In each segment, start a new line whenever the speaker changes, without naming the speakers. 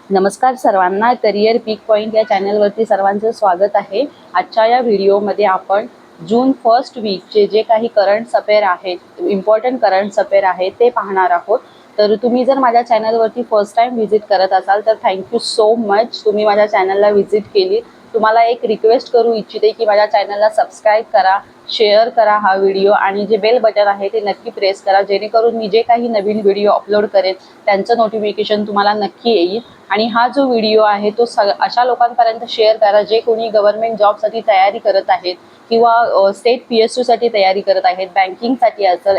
नमस्कार सर्वांना, करिअर पीक पॉइंट या चॅनलवरती सर्वांचं स्वागत आहे। आजच्या या व्हिडिओमध्ये आपण जून फर्स्ट वीकचे जे काही करंट अफेअर आहेत, इम्पॉर्टंट करंट अफेअर आहेत ते पाहणार आहोत। तर तुम्ही जर माझ्या चॅनलवरती फर्स्ट टाइम व्हिजिट करत असाल तर थँक्यू सो मच, तुम्ही माझ्या चॅनलला व्हिजिट केली। तुम्हाला एक रिक्वेस्ट करू इच्छिते की माझ्या चॅनलला सबस्क्राईब करा, शेअर करा हा व्हिडिओ आणि जे बेल बटन आहे ते नक्की प्रेस करा, जेणेकरून मी जे काही नवीन व्हिडिओ अपलोड करेन त्यांचं नोटिफिकेशन तुम्हाला नक्की येईल। आणि हा जो व्हिडिओ आहे तो अशा लोकांपर्यंत शेअर करा जे कोणी गव्हर्नमेंट जॉबसाठी तयारी करत आहेत किंवा स्टेट PSU साठी तयारी करत आहेत, बँकिंगसाठी असेल,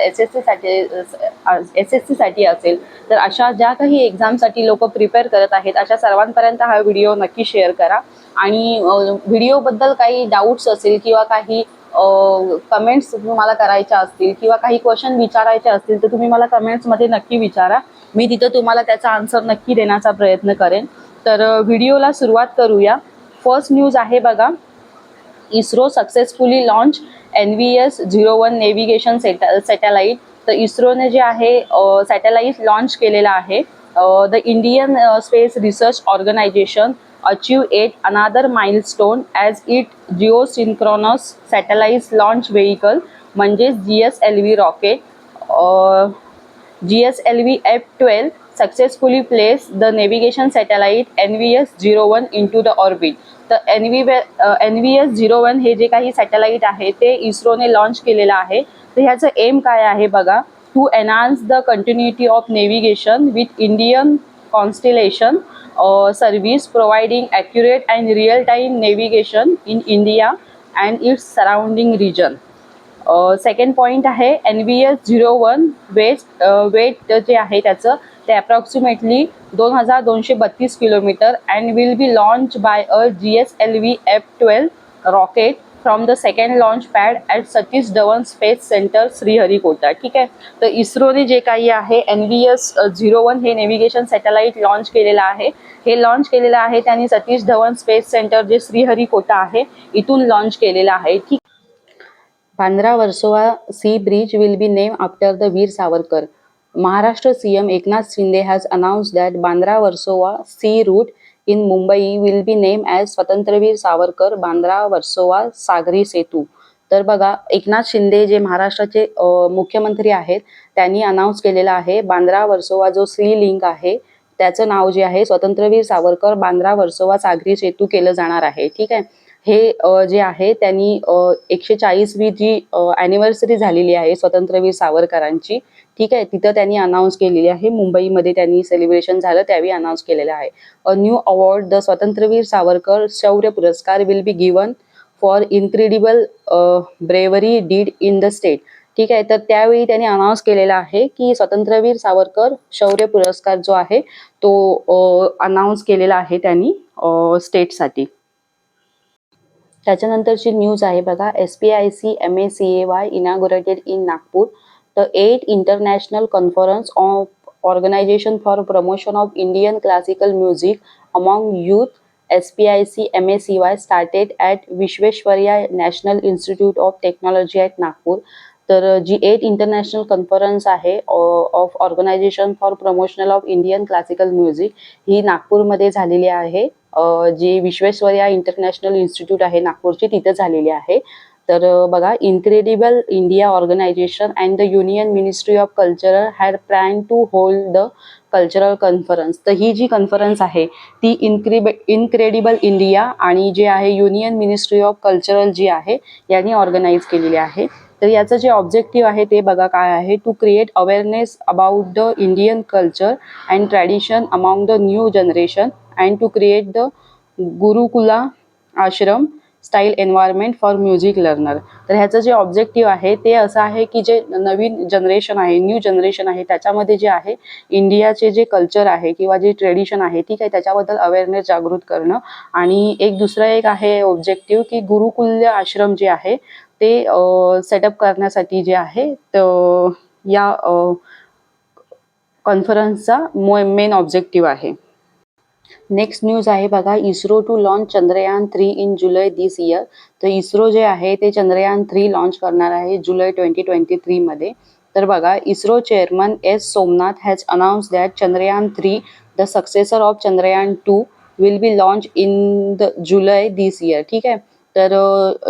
SSC साठी असेल, तर अशा ज्या काही एक्झामसाठी लोक प्रिपेअर करत आहेत अशा सर्वांपर्यंत हा व्हिडिओ नक्की शेअर करा। आणि व्हिडिओबद्दल काही डाऊट्स असेल किंवा काही कमेंट्स तुम्हाला करायच्या असतील किंवा काही क्वेश्चन विचारायचे असतील तर तुम्ही मला कमेंट्समध्ये नक्की विचारा, मी तिथं तुम्हाला त्याचा आन्सर नक्की देण्याचा प्रयत्न करेन। तर व्हिडिओला सुरुवात करूया। फर्स्ट न्यूज आहे बघा, ISRO successfully launch NVS-01 navigation satellite. तर इस्रोने जे आहे सॅटेलाइट लॉन्च केलेला आहे। The Indian space research organisation achieve yet another milestone as it geosynchronous satellite launch vehicle म्हणजे GSLV rocket GSLV F-12 successfully placed the navigation satellite NVS-01 into the orbit। तर NVS-01 हे जे काही satellite आहे ते इस्रोने लॉन्च केलेलं आहे। तर ह्याचं एम काय आहे बघा, to enhance the continuity of navigation with Indian constellation service providing accurate and real time navigation in India and its surrounding region. Second point आहे NVS-01 वेट जे आहे त्याचं ते approximately 2232 kilometre and will be launch by a GSLV F-12 rocket from the second launch pad at Satish Dhawan space centre Sriharikota. ठीक आहे, तर इस्रोने जे काही आहे NVS-01 हे नेव्हिगेशन सॅटेलाइट लॉन्च केलेलं आहे। हे लॉन्च केलेलं आहे त्यांनी सतीश धवन स्पेस सेंटर जे श्रीहरिकोटा आहे इथून लॉन्च केलेलं आहे। ठीक, Bandra Versova sea bridge will be named after the Veer Savarkar. Maharashtra CM Eknath Shinde has announced that Bandra Warsaw Sea Route in Mumbai will be named as स्वातंत्र्यवीर सावरकर बांद्रा वर्सोवा सागरी सेतू। तर बघा, एकनाथ शिंदे जे महाराष्ट्राचे मुख्यमंत्री आहेत त्यांनी अनाऊन्स केलेलं आहे बांद्रा वर्सोवा जो सी लिंक आहे त्याचं नाव जे आहे स्वातंत्र्यवीर सावरकर बांद्रा वर्सोवा सागरी सेतू केलं जाणार आहे। ठीक आहे, हे जे आहे त्यांनी 140वी जी ॲनिव्हर्सरी झालेली आहे स्वातंत्र्यवीर सावरकरांची, ठीक आहे, तिथं त्यांनी अनाऊन्स केलेली आहे। मुंबईमध्ये त्यांनी सेलिब्रेशन झालं त्यावेळी अनाऊन्स केलेलं आहे। अ न्यू अवॉर्ड द स्वातंत्र्यवीर Savarkar Shaurya Puraskar will be given for incredible bravery deed in the state. ठीक आहे, तर त्यावेळी त्यांनी अनाऊन्स केलेलं आहे की स्वातंत्र्यवीर सावरकर शौर्य पुरस्कार जो आहे तो अनाऊन्स केलेला आहे त्यांनी स्टेटसाठी। त्याच्यानंतरची न्यूज आहे बघा, SPIC MACAY inaugurated in Nagpur. The 8th international conference of organisation for promotion of Indian classical music among youth SPIC MACY started at Visvesvaraya national institute of technology at Nagpur. तर जी 8th इंटरनॅशनल कॉन्फरन्स आहे of organisation for promotional of Indian classical music ही नागपूरमध्ये झालेली आहे। जी Visvesvaraya international institute आहे नागपूरची तिथं झालेली आहे। तर बघा, incredible India organisation and the union ministry of culture had plan to hold the cultural conference. तर ही जी कॉन्फरन्स आहे ती इन्क्रेडिबल इंडिया आणि जे आहे युनियन मिनिस्ट्री ऑफ कल्चरल जी आहे यांनी ऑर्गनाईज केलेली आहे। तर याचं जे ऑब्जेक्टिव्ह आहे ते बघा काय आहे, to create awareness about the Indian culture and tradition among the new generation and to create the gurukula ashram style environment for music learner. तर ह्याचं जे ऑब्जेक्टिव्ह आहे ते असं आहे की जे नवीन जनरेशन आहे, न्यू जनरेशन आहे, त्याच्यामध्ये जे आहे इंडियाचे जे कल्चर आहे किंवा जे ट्रेडिशन आहे, ठीक आहे, त्याच्याबद्दल अवेअरनेस जागृत करणं। आणि एक आहे ऑब्जेक्टिव्ह की गुरुकुल्य आश्रम जे आहे ते सेटअप करण्यासाठी जे आहे तर या कॉन्फरन्सचा मेन ऑब्जेक्टिव्ह आहे। नेक्स्ट न्यूज आहे बघा, ISRO to launch Chandrayaan 3 in July this year. तर इस्रो जे आहे ते चंद्रयान 3 लॉन्च करणार आहे जुलै 2023 मध्ये। तर बघा, ISRO chairman S. Somnath has announce that Chandrayaan 3 the successor of Chandrayaan 2 will be launch in the July this year. ठीक आहे. तर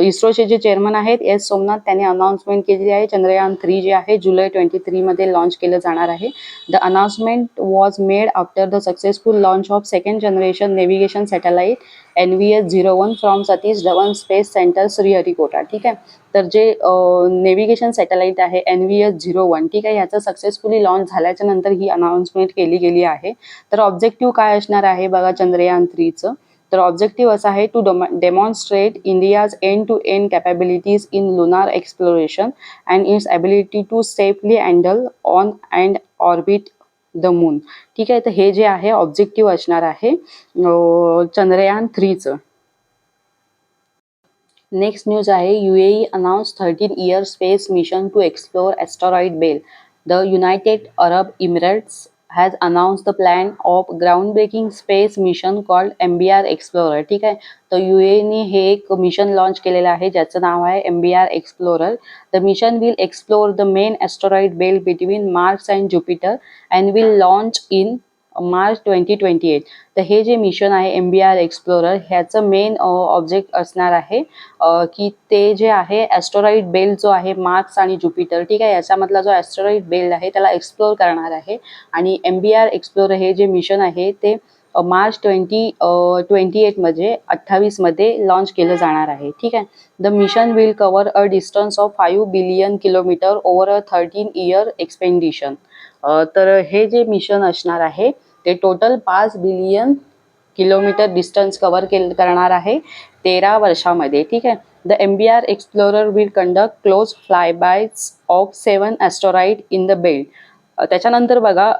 इस्रोचे जे चेअरमन आहेत एस सोमनाथ त्यांनी अनाउन्समेंट केलेली आहे. चंद्रयान 3 जे आहे जुलै 23 मध्ये लॉन्च केलं जाणार आहे. The announcement was made after the successful launch of second generation navigation satellite NVS-01 from Satish Dhawan space centre Sriharikota. ठीक आहे. तर जे नेव्हिगेशन सॅटेलाइट आहे NVS-01, ठीक आहे, याचं सक्सेसफुली लॉन्च झाल्याच्या नंतर ही अनाउन्समेंट केली गेली आहे. तर ऑब्जेक्टिव्ह काय असणार आहे बघा चंद्रयान 3चं. तर ऑब्जेक्टिव्ह असं आहे to demonstrate India's end to end capabilities in lunar exploration and its ability to safely handle on and orbit the moon. ठीक आहे. तर हे जे आहे ऑब्जेक्टिव्ह असणार आहे चंद्रयान 3चं. नेक्स्ट न्यूज आहे UAE announce 13 year space mission to explore asteroid belt. The united Arab Emirates has announced the plan of groundbreaking space mission called MBR Explorer. ठीक आहे. तर UAE हे एक मिशन लॉन्च केलेलं आहे ज्याचं नाव आहे MBR Explorer. The mission will explore the main asteroid belt between Mars and Jupiter and will launch in March 2028. तर हे जे मिशन आहे MBR एक्सप्लोरर ह्याचं मेन ऑब्जेक्ट असणार आहे की ते जे आहे ॲस्ट्रॉइड बेल्ट जो आहे मार्स आणि ज्युपिटर, ठीक आहे, याच्यामधला जो ॲस्ट्रॉइड बेल्ट आहे त्याला एक्सप्लोर करणार आहे. आणि MBR एक्सप्लोरर हे जे मिशन आहे ते मार्च 2028 मध्ये 28 लॉन्च केलं जाणार आहे. ठीक आहे. The mission will cover a distance of 5 billion kilometre over a 13 year expedition. तर हे जे मिशन असणार आहे ते total 5 billion kilometre distance cover करणार आहे 13 वर्षामध्ये. ठीक आहे. The MBR explorer will conduct close flybys of 7 asteroid in the belt. त्याच्यानंतर बघा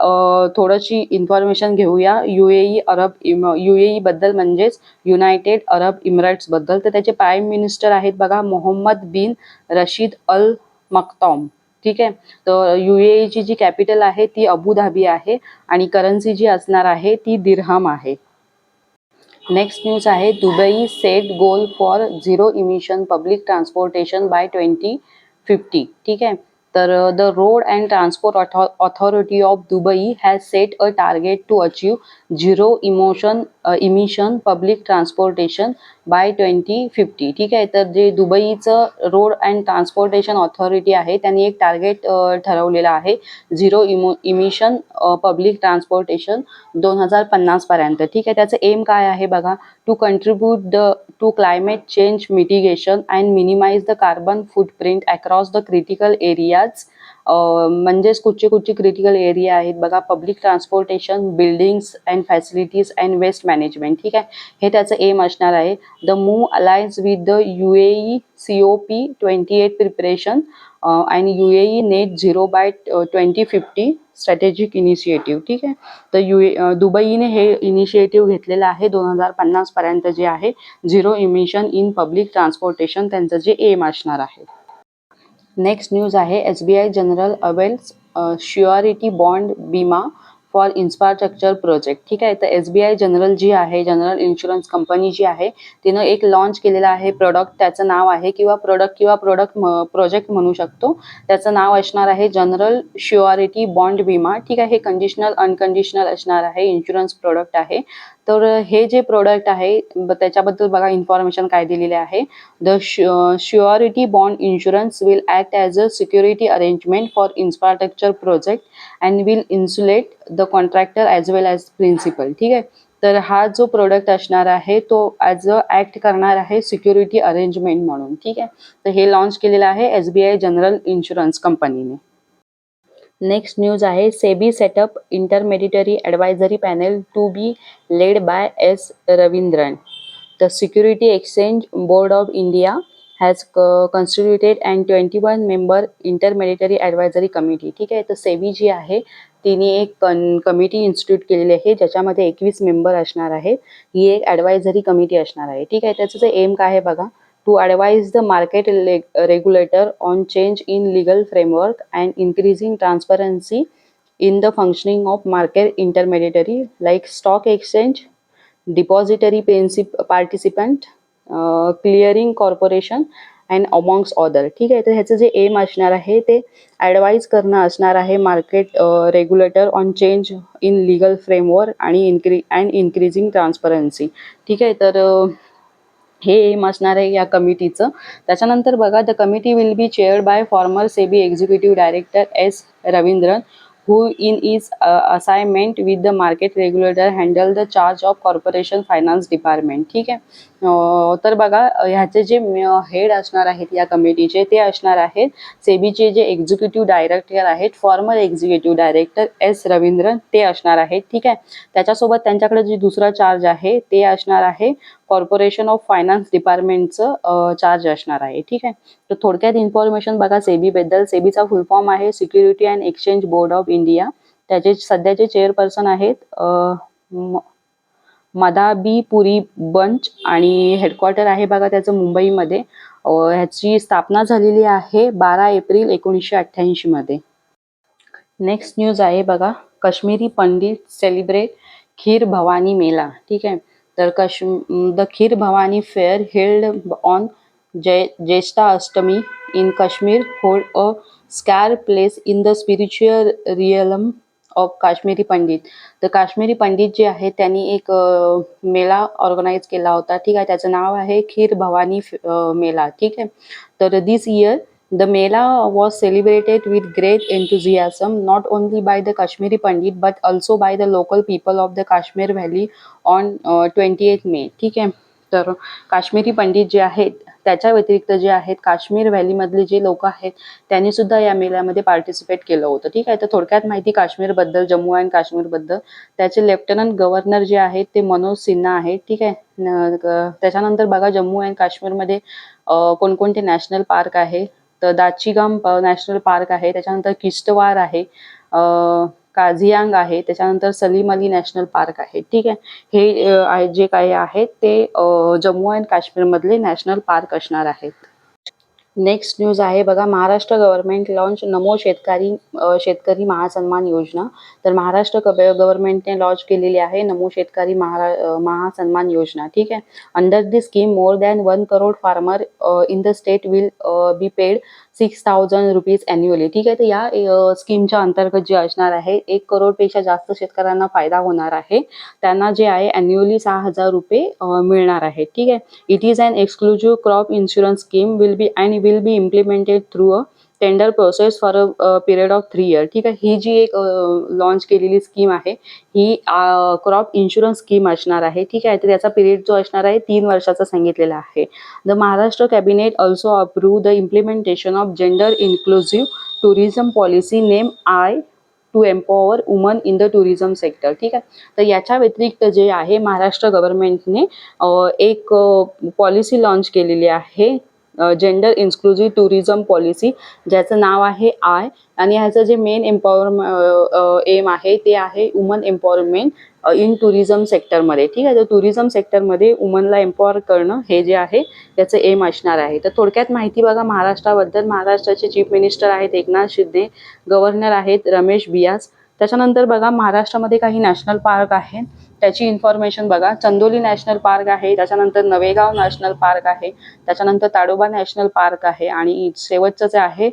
थोडीशी इन्फॉर्मेशन घेऊया UAE बद्दल, म्हणजेच युनायटेड अरब इमिरेट्स बद्दल. तर त्याचे प्राईम मिनिस्टर आहेत बघा मोहम्मद बिन रशीद अल मक्तौम. ठीक आहे. तर UAE जी कॅपिटल आहे ती अबुधाबी आहे आणि करन्सी जी असणार आहे ती दिरहम आहे. नेक्स्ट न्यूज आहे Dubai set goal for zero emission public transportation by 2050. ठीक आहे. तर the road and transport authority of Dubai has set a target to achieve zero emission public transportation by 2050. ठीक आहे. तर जे दुबईचं रोड अँड ट्रान्सपोर्टेशन ऑथॉरिटी आहे त्यांनी एक टार्गेट ठरवलेलं आहे झिरो इमिशन पब्लिक ट्रान्सपोर्टेशन 2050 पर्यंत. ठीक आहे. त्याचं एम काय आहे बघा, to contribute to climate change mitigation and minimise the carbon footprint across the critical areas. म्हणजेच कुठचे क्रिटिकल एरिया आहेत बघा, public transportation, buildings and facilities and waste management. ठीक आहे. हे त्याचं एम असणार आहे. The move alliance with the UAE COP28 preparation आणि UAE net zero by 2050 strategic initiative. ठीक आहे. तर दुबईने हे इनिशिएटिव्ह घेतलेलं आहे 2050 पर्यंत जे आहे zero emission in public transportation त्यांचं जे एम असणार आहे. नेक्स्ट न्यूज आहे SBI general avails surety bond विमा फॉर इन्फ्रास्ट्रक्चर प्रोजेक्ट. ठीक आहे. तर SBI जनरल जी आहे, जनरल इन्शुरन्स कंपनी जी आहे, तिनं एक लॉन्च केलेलं आहे प्रोडक्ट. त्याचं नाव आहे किंवा प्रोजेक्ट म्हणू शकतो. त्याचं नाव असणार आहे जनरल श्युअरिटी बॉन्ड विमा. ठीक आहे. हे कंडिशनल अनकंडिशनल असणार आहे, इन्शुरन्स प्रोडक्ट आहे. तर हे जे प्रोडक्ट आहे त्याच्याबद्दल बघा इन्फॉर्मेशन काय दिलेले आहे. The surety bond insurance will act as a security arrangement for infrastructure project and will insulate the contractor as well as principal. ठीक आहे. तर हा जो प्रोडक्ट असणार आहे तो ॲज अ ॲक्ट करणार आहे सिक्युरिटी अरेंजमेंट म्हणून. ठीक आहे. तर हे लॉन्च केलेलं आहे SBI जनरल इन्शुरन्स कंपनीने. नेक्स्ट न्यूज आहे SEBI setup intermediary advisory panel to be led by S. Ravindran. The security exchange board of India has constituted and 21 member intermediary advisory committee. ठीक आहे. तर सेबी जी आहे तिने एक कमिटी इन्स्टिट्यूट केलेली आहे ज्याच्यामध्ये 21 मेंबर असणार आहेत. ही एक ॲडवायझरी कमिटी असणार आहे. ठीक आहे. त्याचं जे एम काय आहे बघा, to advise the market regulator on change in legal framework and increasing transparency in the functioning of market intermediary like stock exchange, depository participant, clearing corporation and amongst other. ठीक आहे, तर ह्याचं जे एम असणार आहे ते ॲडवाईज करणं असणार आहे market regulator on change in legal framework आणि इन्क्रीजिंग ट्रान्सपरन्सी. ठीक आहे, तर हे एम असणार आहे या कमिटीचं. त्याच्यानंतर बघा, the committee will be chaired by former SEBI executive director S Ravindran, who in his assignment with the market regulator handle the charge of corporation finance department. ठीक आहे, तर बघा ह्याचे जे हेड असणार आहेत या कमिटीचे ते असणार आहेत सेबीचे जे एक्झिक्युटिव्ह डायरेक्टर आहेत former executive director S Ravindran, ते असणार आहेत. ठीक आहे, त्याच्यासोबत त्यांच्याकडे जे दुसरा चार्ज आहे ते असणार आहे कॉर्पोरेशन ऑफ फायनान्स डिपार्टमेंटचं चार्ज असणार आहे. ठीक आहे, तर थोडक्यात इन्फॉर्मेशन बघा सेबीबद्दल. सेबीचा फुल फॉर्म आहे security and exchange board of India. त्याचे सध्याचे चेअरपर्सन आहेत मदाबी पुरी बंच आणि हेडक्वार्टर आहे बघा त्याचं मुंबईमध्ये. ह्याची स्थापना झालेली आहे 12 एप्रिल 1988 मध्ये. नेक्स्ट न्यूज आहे बघा, काश्मीरी पंडित सेलिब्रेट खीर भवानी मेला. ठीक आहे, तर the kheer Bhavani fair held on Jyeshtha Ashtami in Kashmir hold a scarce place in the spiritual realm of Kashmiri Pandit. तर काश्मीरी पंडित जे आहेत त्यांनी एक मेला ऑर्गनाईज केला होता. ठीक आहे, त्याचं नाव आहे खीर भवानी मेला. ठीक आहे, तर दिस year the Mela was celebrated with great enthusiasm not only by the Kashmiri Pandit but also by the local people of the Kashmir Valley on 28 May. ठीक आहे, तर काश्मीरी पंडित जे आहेत त्याच्या व्यतिरिक्त जे आहेत काश्मीर व्हॅलीमधले जे लोक आहेत त्यांनी सुद्धा या मेळ्यामध्ये पार्टिसिपेट केलं होतं. ठीक आहे, तर थोडक्यात माहिती काश्मीरबद्दल, जम्मू अँड काश्मीरबद्दल. त्याचे लेफ्टनंट गव्हर्नर जे आहेत ते मनोज सिन्हा आहेत. ठीक आहे, त्याच्यानंतर बघा जम्मू अँड काश्मीरमध्ये कोणकोणते नॅशनल पार्क आहे, तर दाचिगाम नॅशनल पार्क आहे, त्याच्यानंतर किश्तवार आहे, काझियांग आहे, त्याच्यानंतर सलीम अली नॅशनल पार्क आहे. ठीक आहे, हे जे काही आहेत ते जम्मू अँड काश्मीरमधले नॅशनल पार्क असणार आहेत. नेक्स्ट न्यूज आहे बघा, महाराष्ट्र गव्हर्नमेंट लॉन्च नमो शेतकरी महासन्मान योजना. तर महाराष्ट्र गव्हर्नमेंटने लॉन्च केलेली आहे नमो शेतकरी महासन्मान योजना. ठीक आहे, under this scheme more than 1 crore farmer in the state will be paid 6,000 rupees annually. ठीक आहे, तर या स्कीमच्या अंतर्गत जे असणार आहे 1 करोडपेक्षा जास्त शेतकऱ्यांना फायदा होणार आहे. त्यांना जे आहे अॅन्युअली 6,000 रुपये मिळणार आहेत. ठीक आहे, it is an exclusive crop insurance scheme will be implemented through a tender process for a period of 3 year. ठीक आहे, ही जी एक लॉन्च केलेली स्कीम आहे ही क्रॉप इन्शुरन्स स्कीम असणार आहे. ठीक आहे, तर याचा पिरियड जो असणार आहे 3 वर्षाचा सांगितलेला आहे. The Maharashtra cabinet also approve the implementation of gender inclusive tourism policy name I to empower women in the tourism sector. ठीक आहे, तर याच्या व्यतिरिक्त जे आहे महाराष्ट्र गव्हर्नमेंटने एक पॉलिसी लॉन्च केलेली आहे जेंडर इन्क्लुझिव्ह टुरिझम पॉलिसी, ज्याचं नाव आहे आय, आणि ह्याचं जे मेन एम आहे ते आहे वुमन एम्पॉवरमेंट इन टुरिझम सेक्टरमध्ये. ठीक आहे, तर टुरिझम सेक्टरमध्ये वुमनला एम्पॉवर करणं हे जे आहे त्याचं एम असणार आहे. तर थोडक्यात माहिती बघा महाराष्ट्राबद्दल. महाराष्ट्राचे चीफ मिनिस्टर आहेत एकनाथ शिंदे, गव्हर्नर आहेत रमेश बियास. त्याच्यानंतर बघा महाराष्ट्रामध्ये काही नॅशनल पार्क आहेत त्याची इन्फॉर्मेशन बघा. चंदोली नॅशनल पार्क आहे, त्याच्यानंतर नवेगाव नॅशनल पार्क आहे, त्याच्यानंतर ताडोबा नॅशनल पार्क आहे आणि शेवटचं जे आहे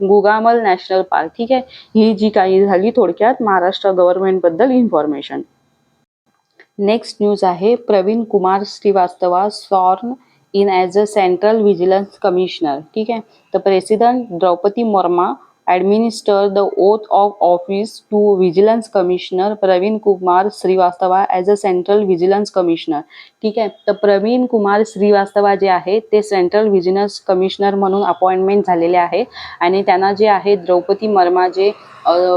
गुगामल नॅशनल पार्क. ठीक आहे, ही जी काही झाली थोडक्यात महाराष्ट्र गव्हर्नमेंटबद्दल इन्फॉर्मेशन. नेक्स्ट न्यूज आहे, Praveen Kumar Srivastava sworn in as a central vigilance commissioner. ठीक आहे, तर president Droupadi Murmu administer the oath of office to Vigilance Commissioner Praveen Kumar Srivastava as a central vigilance commissioner. ठीक आहे, तर प्रवीण कुमार श्रीवास्तवा जे आहेत ते सेंट्रल व्हिजिलन्स कमिशनर म्हणून अपॉइंटमेंट झालेले आहे आणि त्यांना जे आहे द्रौपदी मुर्मू जे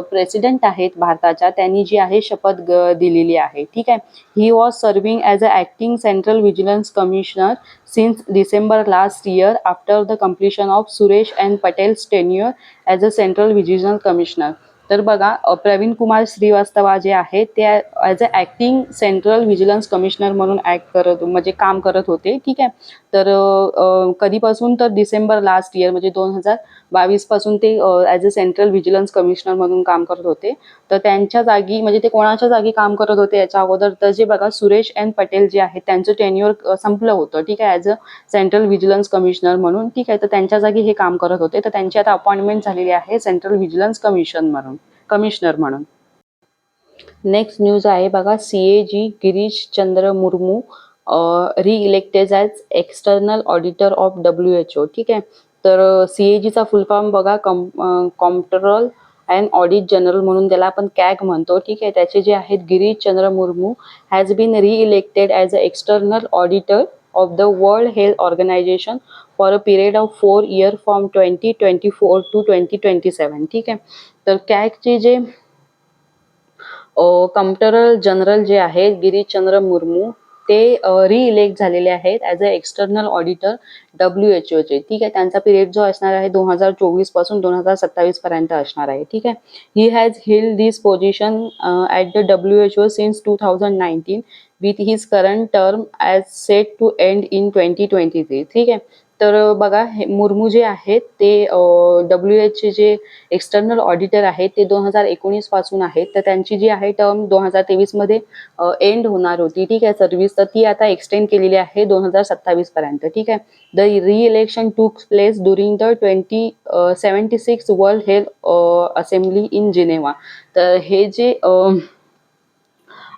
प्रेसिडेंट आहेत भारताच्या त्यांनी जी आहे शपथ दिलेली आहे. ठीक आहे, he was serving as a acting central vigilance commissioner since December last year after the completion of Suresh N Patel's tenure as a central vigilance commissioner. तर बघा प्रवीण कुमार श्रीवास्तवा जे आहे ते as a acting central vigilance commissioner म्हणून ॲक्ट करत म्हणजे काम करत होते. ठीक आहे. तर कधीपासून तर डिसेंबर लास्ट इयर म्हणजे 2022 पासून ते as a central vigilance commissioner म्हणून काम करत होते. तर त्यांच्या जागी म्हणजे ते कोणाच्या जागी काम करत होते याच्या अगोदर तर जे बघा सुरेश एन पटेल जे आहेत त्यांचं टेन्युअर संपलं होतं. ठीक आहे. As a central vigilance commissioner म्हणून. ठीक आहे. तर त्यांच्या जागी हे काम करत होते. तर त्यांची आता अपॉइंटमेंट झालेली आहे सेंट्रल व्हिजिलन्स कमिशनर म्हणून. नेक्स्ट न्यूज आहे बघा CAG Girish Chandra Murmu reelected as external auditor of WHO. ठीक आहे. तर CAGचा फुल फॉर्म बघा कॉम्प्ट्रोल अँड ऑडिट जनरल म्हणून त्याला आपण कॅग म्हणतो. ठीक आहे. त्याचे जे आहेत Girish Chandra Murmu has been reelected as a external auditor of the world health organisation for a period of 4 years from 2024 to 2027. ठीक आहे. तर कॅगचे जे कॉम्प्ट्रोलर जनरल जे आहेत गिरीशचंद्र मुर्मू ते रिइलेक्ट झालेले आहेत ॲज अ एक्सटर्नल ऑडिटर WHOचे. ठीक आहे. त्यांचा पिरियड जो असणार आहे 2024 पासून 2027 पर्यंत असणार आहे. ठीक आहे. He has held this position at the WHO सिन्स 2019 with his current term as set to end in 2023. ठीक आहे. तर बघा हे मुर्मू जे आहेत ते WHO जे एक्सटर्नल ऑडिटर आहेत ते 2019 पासून आहेत. तर त्यांची जी आहे टर्म 2023 मध्ये एंड होणार होती. ठीक आहे सर्व्हिस. तर ती आता एक्सटेंड केलेली आहे 2027 पर्यंत. ठीक आहे. The reelection took place during the 2076 world health assembly in Geneva. तर हे जे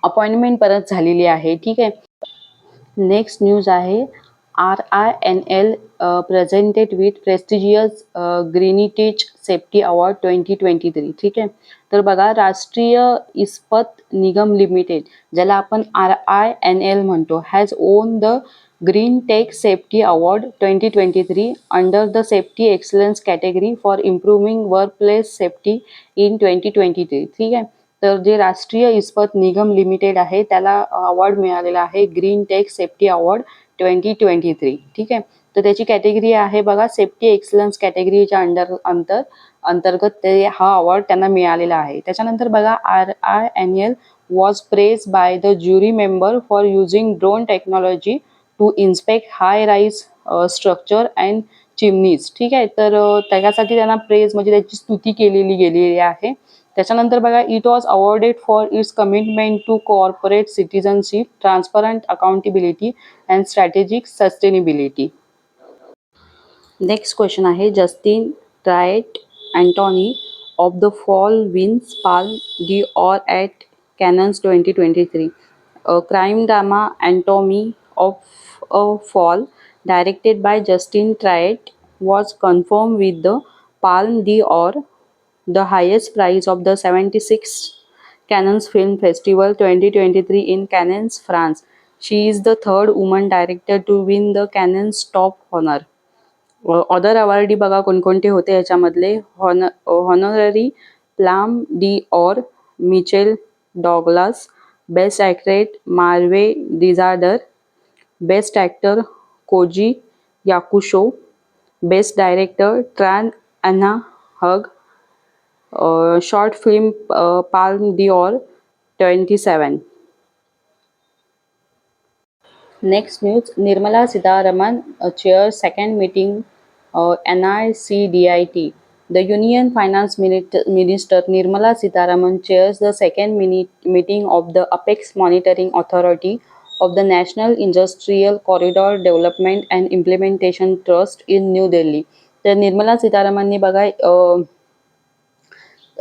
अपॉइंटमेंट परत झालेली आहे. ठीक आहे. नेक्स्ट न्यूज आहे RINL presented with prestigious Greentech safety award 2023. ठीक आहे. तर बघा राष्ट्रीय इस्पत निगम लिमिटेड ज्याला आपण RINL म्हणतो has won the green tech safety award 2023 under the safety excellence category for improving workplace safety in 2023. ठीक आहे. तर जे राष्ट्रीय इस्पत निगम लिमिटेड आहे त्याला अवॉर्ड मिळालेला आहे ग्रीन टेक सेफ्टी अवॉर्ड 2023. ठीक आहे. तर त्याची कॅटेगरी आहे बघा सेफ्टी एक्सलन्स कॅटेगरीच्या अंतर्गत ते हा अवॉर्ड त्यांना मिळालेला आहे. त्याच्यानंतर बघा RINL was praised by the jury member for using drone technology to inspect high rise structure and chimneys. ठीक आहे. तर त्याच्यासाठी त्यांना प्रेज म्हणजे त्याची स्तुती केलेली गेलेली आहे. त्याच्यानंतर बघा it was awarded for its commitment to corporate citizenship transparent accountability and strategic sustainability. Next question आहे Justine Triet anatomy of the fall wins Palme d'Or at Cannes 2023. Crime drama anatomy of a fall directed by Justine Triet was confirm with the Palme d'Or, the highest prize of the 76th Cannes Film Festival 2023 in Cannes, France. She is the third woman director to win the Cannes top honor. Other awardee बघा कोणकोणते होते याच्यामधले honorary Palme d'Or Michael Douglas, best actress Merve Dizdar, best actor Koji Yakusho, best director Tran Anh Hung, short film Palme d'Or 27. Next news Nirmala Sitharaman chair second meeting NICDIT. The Union Finance Minister Nirmala Sitharaman chairs the second meeting of the Apex Monitoring Authority of the National Industrial Corridor Development and Implementation Trust in New Delhi. तर निर्मला सीतारामननी बघा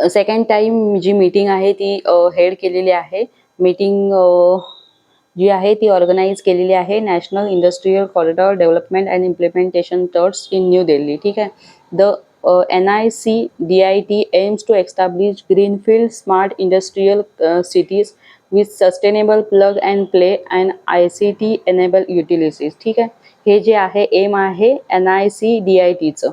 second time जी meeting आहे ती head केलेली आहे. Meeting जी आहे ती organise केलेली आहे national industrial corridor development and implementation trust in new Delhi. ठीक आहे. The NICDIT aims to establish greenfield smart industrial cities with sustainable plug and play and ICT enabled utilities. ठीक आहे. हे जे आहे एम आहे NICDITचं.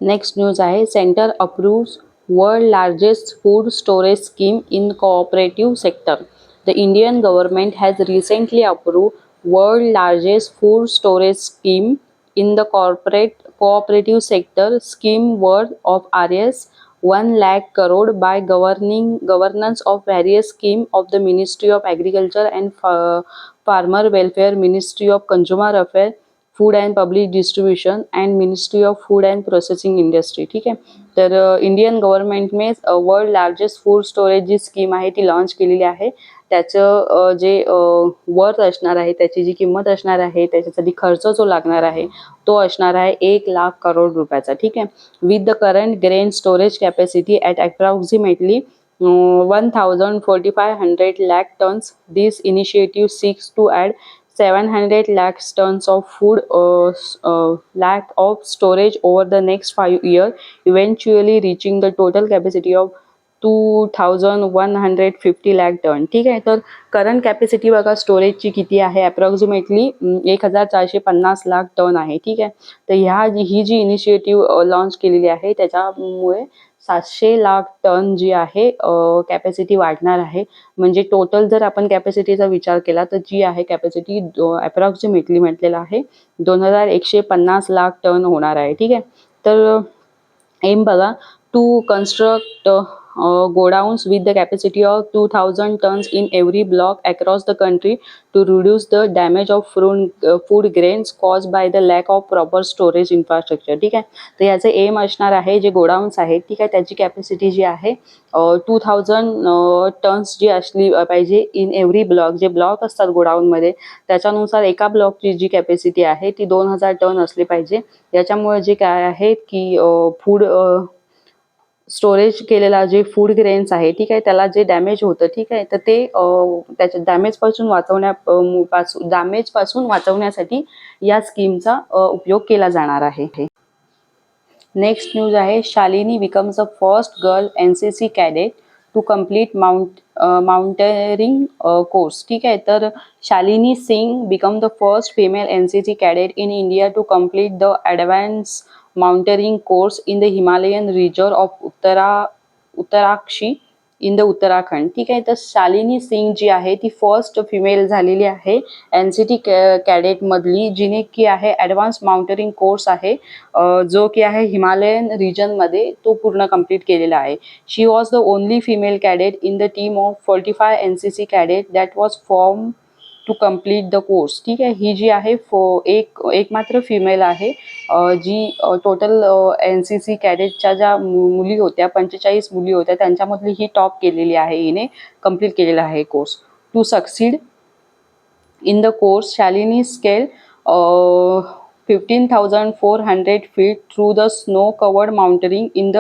नेक्स्ट न्यूज आहे centre approves world largest food storage scheme in cooperative sector. The Indian government has recently approved world largest food storage scheme in the cooperative sector scheme worth of Rs 1 lakh crore by governance of various scheme of the Ministry of Agriculture and Farmer Welfare, Ministry of Consumer Affairs, food and public distribution and ministry of food and processing industry. ठीक आहे. तर Indian गव्हर्नमेंटने world largest food storage जी scheme आहे ती launch केलेली आहे. त्याचं जे वर्थ असणार आहे, त्याची जी किंमत असणार आहे, त्याच्यासाठी खर्च जो लागणार आहे तो असणार आहे 1 लाख करोड रुपयाचा. ठीक आहे. With the current grain storage capacity at approximately 1,4500 lakh tons. This initiative seeks to add 700 lakh tons of food lakh of storage over the next 5 years, eventually reaching the total capacity of 2,150 lakh tonne. ठीक आहे. तर current capacity बघा स्टोरेजची किती आहे, approximately 1,450 lakh ton आहे. ठीक आहे. तर ही जी इनिशिएटिव्ह लॉन्च केलेली आहे त्याच्यामुळे 700 लाख टन जी आहे कॅपॅसिटी वाढणार आहे. म्हणजे टोटल जर आपण कॅपॅसिटीचा विचार केला तर जी आहे कॅपॅसिटी अप्रॉक्सिमेटली म्हटलेलं आहे 2,150 लाख टन होणार आहे. ठीक आहे. तर एम बघा to construct godowns with the capacity of 2,000 tons in every block across the country to reduce the damage of food grains caused by the lack of proper storage infrastructure. ठीक आहे. तर याचे एम असणार आहे जे godowns आहेत, ठीक आहे, त्याची कॅपॅसिटी जी आहे 2,000 टन्स जी असली पाहिजे इन एव्हरी ब्लॉक. जे ब्लॉक असतात गोडाऊनमध्ये त्याच्यानुसार एका ब्लॉकची जी कॅपॅसिटी आहे ती 2,000 टन असली पाहिजे. याच्यामुळे जे काय आहे की फूड स्टोरेज केलेला जे फूड ग्रेन्स आहे, ठीक आहे, त्याला जे डॅमेज होतं, ठीक आहे, तर ते त्याच्या डॅमेजपासून वाचवण्यासाठी या स्कीमचा उपयोग केला जाणार आहे. नेक्स्ट न्यूज आहे Shalini becomes the first girl NCC cadet to complete mountaineering course. ठीक आहे. तर Shalini Singh become the first female NCC cadet in India to complete the advance mountaineering course in the Himalayan region of Uttarkashi in the Uttarakhand. ठीक आहे. तर शालिनी सिंग जी आहे ती first female झालेली आहे NCT कॅडेटमधली जिने की आहे ॲडव्हान्स माउंटेनिंग कोर्स आहे जो की आहे हिमालयन रिजनमध्ये तो पूर्ण कंप्लीट केलेला आहे. She was the only female cadet in the team of 45 NCC cadet that was form to complete the course. ठीक आहे. ही जी आहे एक मात्र फिमेल आहे जी टोटल NCC कॅडेटच्या ज्या मुली होत्या 45 मुली होत्या त्यांच्यामधली ही टॉप केलेली आहे, हिने कम्प्लीट केलेला आहे course. To succeed in the course Shalini scale 15,400 feet through the snow covered mountaineering in the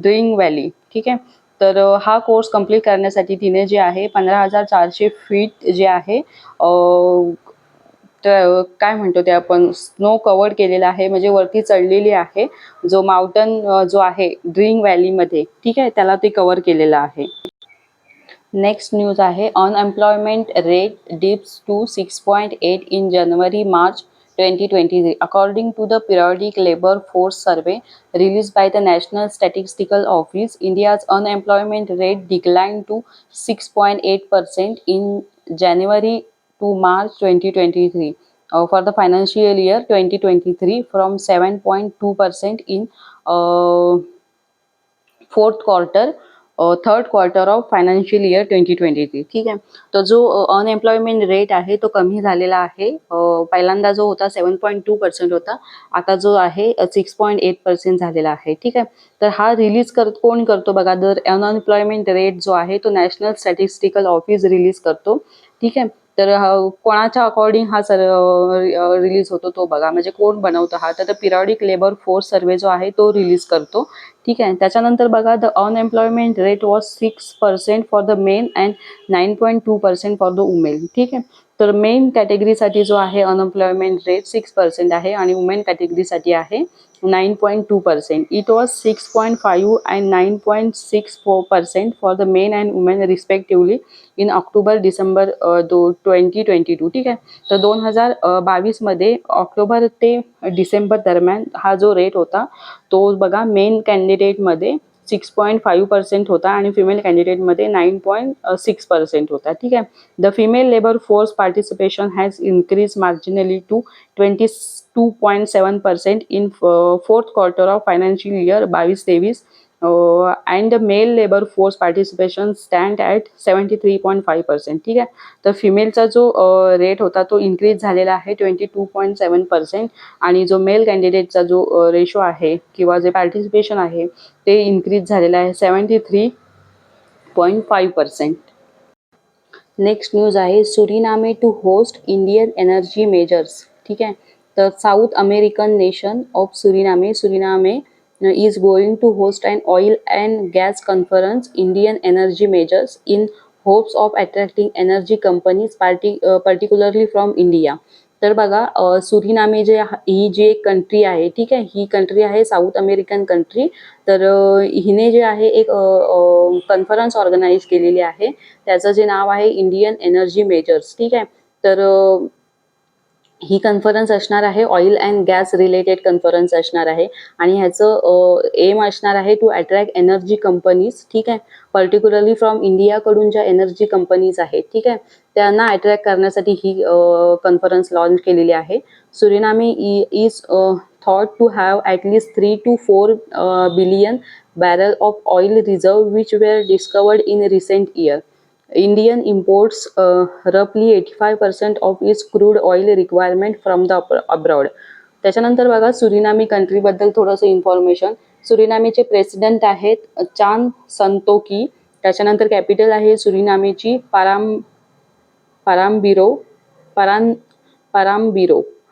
Dring valley. ठीक आहे. तर हा कोर्स कंप्लीट करण्यासाठी तिने जे आहे 15,400 फीट जे आहे तर काय म्हणतो ते आपण स्नो कवर्ड केलेला आहे, म्हणजे वरती चढलेली आहे, जो माउंटन जो आहे ड्रिंग व्हॅलीमध्ये, ठीक आहे, त्याला ते कव्हर केलेलं आहे. नेक्स्ट न्यूज आहे unemployment rate dips to 6.8 in January March 2023 according to the periodic labor force survey released by the National Statistical Office. India's unemployment rate declined to 6.8% in January to March 2023 for the financial year 2023 from 7.2% in third quarter of financial year 2023. ठीक आहे. तर जो unemployment rate आहे तो कमी झालेला आहे. पहिल्यांदा जो होता 7.2% होता, आता जो आहे 6.8% झालेला आहे. ठीक आहे. तर हा रिलीज कोण करतो बघा, दर अनएम्प्लॉयमेंट रेट जो आहे तो नॅशनल स्टॅटिस्टिकल ऑफिस रिलीज करतो. ठीक आहे. तर कोणाच्या अकॉर्डिंग हा रिलीज होतो तो बघा, म्हणजे कोण बनवतो हा, तर पिरियडिक लेबर फोर्स सर्वे जो आहे तो रिलीज करतो. ठीक आहे. त्याच्यानंतर बघा the unemployment rate was 6% for the men and 9.2% for the women. ठीक आहे. तर मेन कॅटेगरीसाठी जो आहे अनएम्प्लॉयमेंट रेट 6% आहे आणि वुमेन कॅटेगरीसाठी आहे 9.2%. It was 6.5 and 9.64% for the men and women respectively in October December 2022. ठीक आहे. तर 2022 मध्ये ऑक्टोबर ते डिसेंबर दरम्यान हा जो रेट होता तो बघा मेन कॅन्डिडेटमध्ये 6.5% होता आणि फिमेल कॅन्डिडेटमध्ये 9.6% होता. ठीक आहे. The female labour force participation has increase marginally to 22.7% in fourth quarter of financial year 22-23 and the male labour force participation stand at 73.5%. ठीक आहे. तर फिमेलचा जो रेट होता तो इन्क्रीज झालेला आहे 22.7%, आणि जो मेल कॅन्डिडेटचा जो रेशो आहे किंवा जे पार्टिसिपेशन आहे ते इन्क्रीज झालेलं आहे 73.5%. नेक्स्ट न्यूज आहे Suriname to host Indian energy majors. ठीक आहे. तर south American nation of Suriname is going to host an oil and gas conference Indian energy measures in hopes of attracting energy companies particularly from India. तर बघा सुरिनामे ही जी एक country आहे, ठीक आहे, ही country आहे साऊथ अमेरिकन कंट्री. तर हिने जे आहे एक कन्फरन्स ऑर्गनाईज केलेली आहे, त्याचं जे नाव आहे इंडियन एनर्जी मेजर्स. ठीक आहे. तर ही कन्फरन्स असणार आहे ऑइल अँड गॅस रिलेटेड कन्फरन्स असणार आहे, आणि ह्याचं एम असणार आहे टू अट्रॅक्ट एनर्जी कंपनीज. ठीक आहे. पर्टिक्युलरली फ्रॉम इंडियाकडून ज्या एनर्जी कंपनीज आहेत, ठीक आहे, त्यांना अट्रॅक्ट करण्यासाठी ही कन्फरन्स लॉन्च केलेली आहे. सुरिनामे is thought to have at least 3 to 4 billion barrel of oil reserve which were discovered in recent year. Indian imports roughly 85% of its crude oil requirement from the abroad. त्याच्यानंतर बघा सुरिनामी कंट्रीबद्दल थोडंसं information. सुरिनामीचे president आहेत चान संतोकी. त्याच्यानंतर capital आहे सुरिनामीची पाराम्बिरो.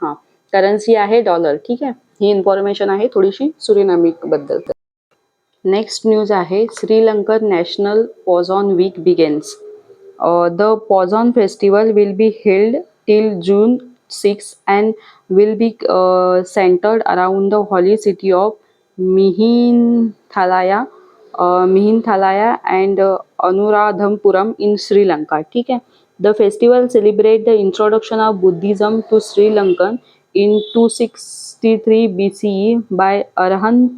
हां. Currency आहे dollar. ठीक आहे. ही इन्फॉर्मेशन आहे थोडीशी सुरिनामीबद्दल. नेक्स्ट न्यूज आहे Sri Lankan national Poson week begins. The Pozon festival will be held till June 6 and will be centered around the holy city of Mihinthalaya and Anuradhapuram in Sri Lanka. ठीक है. The festival celebrates the introduction of Buddhism to Sri Lankan in 263 BCE by Arhant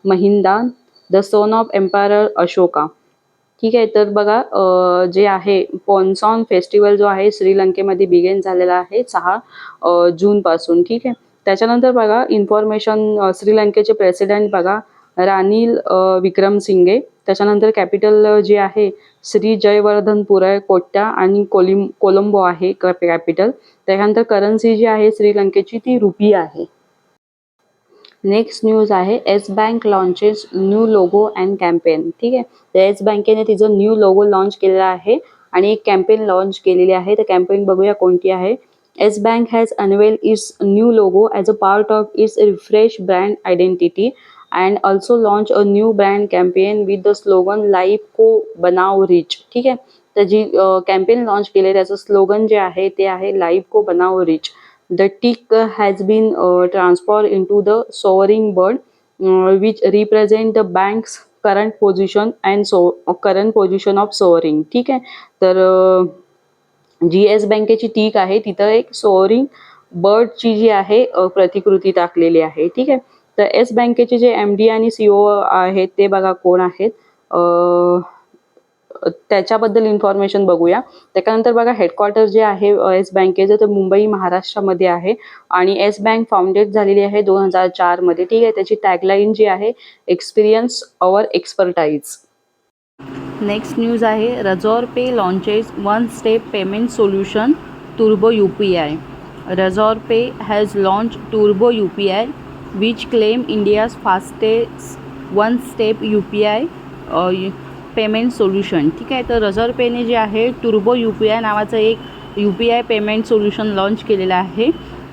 Mahinda, the son of Emperor Ashoka. ठीक आहे. तर बघा जे आहे पॉन्सॉन festival जो आहे श्रीलंकेमध्ये बिगेन झालेला आहे 6 जूनपासून. ठीक आहे. त्याच्यानंतर बघा इन्फॉर्मेशन श्रीलंकेचे प्रेसिडेंट बघा रानिल विक्रमसिंघे. त्याच्यानंतर कॅपिटल जे आहे श्री जयवर्धनपुरा कोट्टा आणि कोलंबो आहे कॅपिटल. त्याच्यानंतर करन्सी जी आहे श्रीलंकेची ती रुपी आहे. नेक्स्ट न्यूज आहे yes bank launches new logo and campaign. ठीक आहे. तर एस बँकेने तिचं न्यू लोगो लॉन्च केलेला आहे आणि एक कॅम्पेन लॉन्च केलेली आहे. तर कॅम्पेन बघूया कोणती आहे. Yes bank has unveil its new logo as a part of its refresh brand identity and also launch a new brand campaign with the slogan life को बनाव रिच. ठीक आहे. तर जी कॅम्पेन लॉन्च केली आहे त्याचं स्लोगन जे आहे ते आहे लाईफ को बनाव rich. The tick has been transformed into the soaring bird, which represent the bank's current position and current position of soaring. ठीक आहे. तर जी एस बँकेची टीक आहे तिथं एक सोअरिंग बर्डची जी आहे प्रतिकृती टाकलेली आहे. ठीक आहे. तर एस बँकेचे जे MD आणि CEO आहेत ते बघा कोण आहेत, त्याच्याबद्दल इन्फॉर्मेशन बघूया. त्याच्यानंतर बघा हेडक्वार्टर जे आहे एस बँकेचं तर मुंबई महाराष्ट्रामध्ये आहे आणि एस बँक फाउंडेड झालेली आहे 2004 मध्ये. ठीक आहे. त्याची टॅगलाईन जी आहे experience our expertise. Next news आहे Razorpay launches one step payment solution turbo UPI. Razorpay has launch turbo UPI which claim India's fastest one step UPI payment solution. ठीक आहे. तर रजॉर पेने जे आहे टुर्बो UPI नावाचं एक UPI पेमेंट सोल्युशन लॉन्च केलेलं आहे.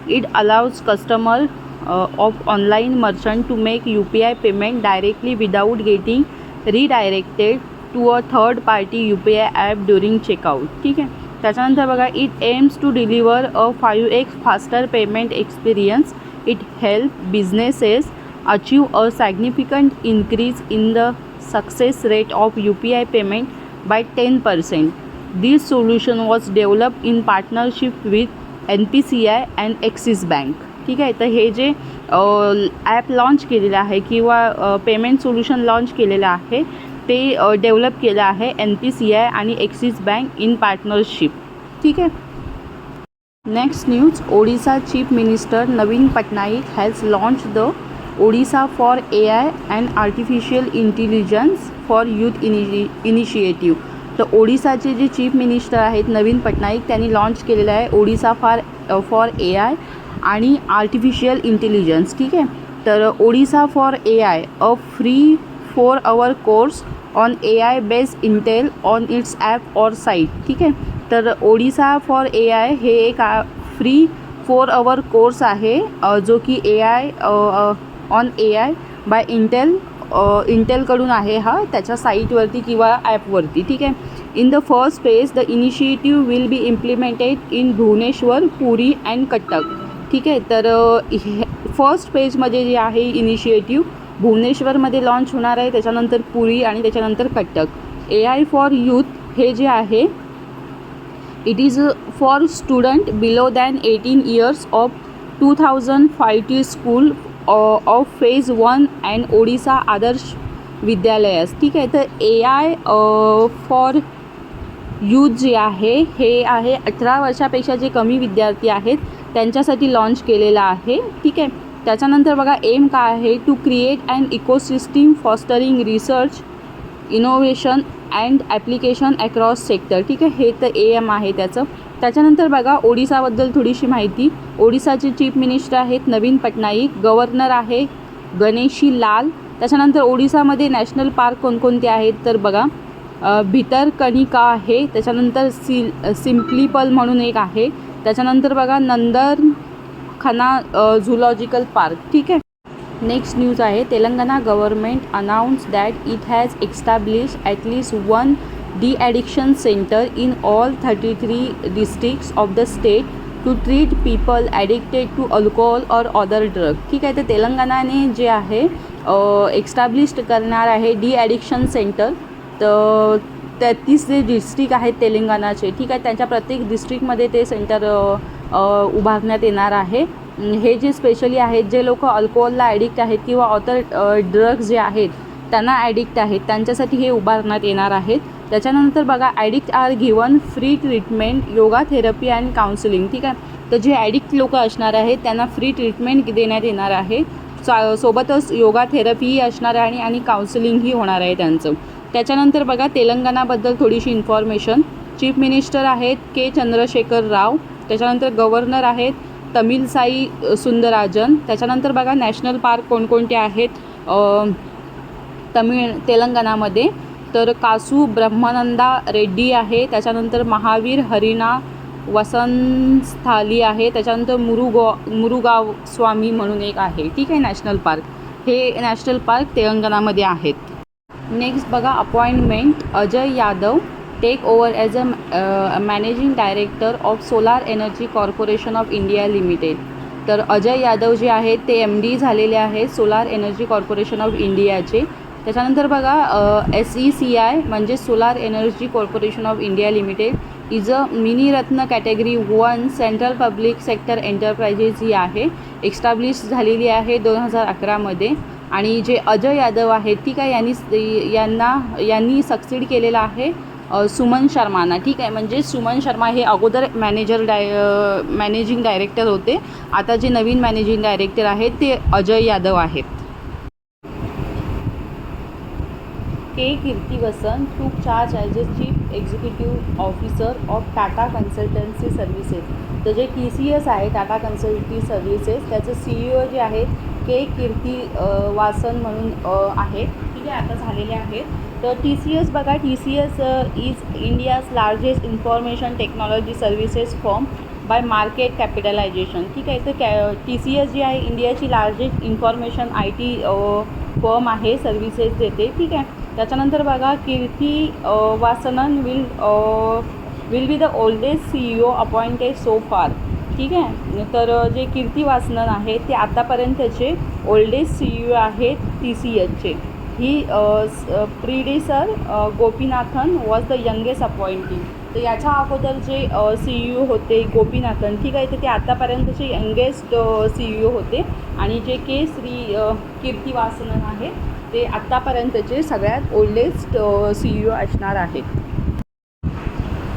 It allows customer of online merchant to make UPI payment directly without getting redirected to a third party UPI app during checkout. ठीक आहे. त्याच्यानंतर बघा it aims to deliver a 5x faster payment experience. It help businesses achieve a significant increase in the success rate of UPI payment by 10%. This solution was developed in partnership with NPCI and Axis Bank. ठीक आहे. तर हे जे app launch केलेलं आहे किंवा payment solution launch केलेलं आहे ते डेव्हलप केलं आहे NPCI आणि ॲक्सिस बँक इन पार्टनरशिप. ठीक आहे. Next news Odisha chief minister Naveen Patnaik has launch the Odisha for AI and artificial intelligence for youth initiative. तर ओडिसाचे जे चीफ मिनिस्टर आहेत नवीन पटनाईक त्यांनी लॉन्च केलेलं आहे ओडिसा फॉर AI आणि आर्टिफिशियल इंटेलिजन्स. ठीक आहे. तर Odisha for AI a free 4 hour course on AI based Intel on it's app और साईट. ठीक आहे. तर ओडिसा फॉर AI हे एक फ्री 4 hour कोर्स आहे जो की AI ऑन AI बाय इंटेलकडून आहे हा त्याच्या साईटवरती किंवा ॲपवरती. ठीक आहे. In the first phase the initiative will be implemented in Bhubaneswar, Puri and Cuttack. ठीक आहे. तर फर्स्ट फेजमध्ये जे आहे इनिशिएटिव्ह भुवनेश्वरमध्ये लॉन्च होणार आहे, त्याच्यानंतर पुरी आणि त्याच्यानंतर कटक. AI फॉर यूथ हे जे आहे it is for student below than 18 years of 2005 school of phase 1 and Odisha Adarsh Vidyalayas. ठीक आहे. तर AI फॉर यूथ जे आहे हे आहे 18 वर्षापेक्षा जे कमी विद्यार्थी आहेत त्यांच्यासाठी लॉन्च केलेला आहे. ठीक आहे. त्याच्यानंतर बघा एम काय आहे, to create and ecosystem fostering research innovation and application across sector. ठीक आहे. हे तर AM आहे त्याचं. त्याच्यानंतर बघा ओडिसाबद्दल थोडीशी माहिती. ओडिसाचे चीफ मिनिस्टर आहेत नवीन पटनाईक, गव्हर्नर आहे गणेशी लाल. त्याच्यानंतर ओडिसामध्ये नॅशनल पार्क कोणकोणते आहेत तर बघा भितरकनिका आहे, त्याच्यानंतर सिम्प्लीपल म्हणून एक आहे, त्याच्यानंतर बघा नंदनखना झुलॉजिकल पार्क. ठीक आहे. नेक्स्ट न्यूज आहे Telangana government announce that it has establish at least 1 de-addiction center in all 33 districts of the state to treat people addicted to alcohol or other drug. ठीक आहे. तर तेलंगणाने जे आहे एक्स्टॅब्लिश करणार आहे डी सेंटर. तर 33 जे डिस्ट्रिक्ट आहेत तेलंगणाचे, ठीक आहे, त्यांच्या प्रत्येक डिस्ट्रिक्टमध्ये ते सेंटर उभारण्यात येणार आहे. हे जे स्पेशली आहेत जे लोक अल्कोहोलला ॲडिक्ट आहेत किंवा अदर ड्रग्ज जे आहेत त्यांना ॲडिक्ट आहेत त्यांच्यासाठी हे उभारण्यात येणार आहेत. त्याच्यानंतर बघा addict are given free treatment, yoga therapy and counselling. ठीक आहे. तर जे ॲडिक्ट लोक असणार आहेत त्यांना फ्री ट्रीटमेंट देण्यात येणार आहे, सोबतच योगा थेरपीही असणार आहे आणि काउन्सिलिंगही होणार आहे त्यांचं. त्याच्यानंतर बघा तेलंगणाबद्दल थोडीशी इन्फॉर्मेशन. चीफ मिनिस्टर आहेत के चंद्रशेखर राव, त्याच्यानंतर गव्हर्नर आहेत तमिलसाई सुंदराजन. त्याच्यानंतर बघा नॅशनल पार्क कोणकोणते आहेत तेलंगणामध्ये तर कासू ब्रह्मानंदा रेड्डी आहे, त्याच्यानंतर महावीर हरिणा वसंस्थाली आहे, त्याच्यानंतर मुरुगाव स्वामी म्हणून एक आहे. ठीक आहे. नॅशनल पार्क हे नॅशनल पार्क तेलंगणामध्ये आहेत. नेक्स्ट बघा appointment Ajay Yadav take over as a managing director of solar energy corporation of India limited. तर अजय यादव जे आहेत ते MD झालेले आहेत सोलार एनर्जी कॉर्पोरेशन ऑफ इंडियाचे. त्याच्यानंतर बघा SECI म्हणजे solar energy corporation of India limited is a mini ratna category 1 central public sector enterprises ही आहे, एक्स्टॅब्लिश झालेली आहे 2011मध्ये. आणि जे अजय यादव आहेत ठीक आहे यांनी सक्सीड केलेला आहे सुमन शर्माना. ठीक आहे. म्हणजे सुमन शर्मा हे अगोदर मॅनेजिंग डायरेक्टर होते, आता जे नवीन मॅनेजिंग डायरेक्टर आहेत ते अजय यादव आहेत. के कीर्तिवसन टूक charge as a chief executive officer of Tata consultancy services. तर जे TCS आहे टाटा कन्सल्टन्सी सर्व्हिसेस त्याचं CEO जे आहेत के कीर्तिवासन म्हणून आहेत. ठीक आहे. आता झालेले आहेत. तर TCS बघा TCS is India's largest information technology services firm by market capitalisation. ठीक आहे. तर TCS जी आहे इंडियाची लार्जेस्ट इन्फॉर्मेशन IT फर्म आहे, सर्व्हिसेस देते. ठीक आहे. त्याच्यानंतर बघा Krithivasan will be the oldest CEO appointed so far. ठीक आहे. तर जे कीर्तिवासनन आहे ते आतापर्यंतचे ओल्डेस्ट CEO आहेत TCSचे. He predecessor Gopinathan was the youngest appointing. तर याच्या अगोदर जे CEO होते गोपीनाथन, ठीक आहे, तर ते आतापर्यंतचे यंगेस्ट CEO होते. आणि जे कीर्तिवासनन आहे ते आत्तापर्यंतचे सगळ्यात ओल्डेस्ट CEO असणार आहेत.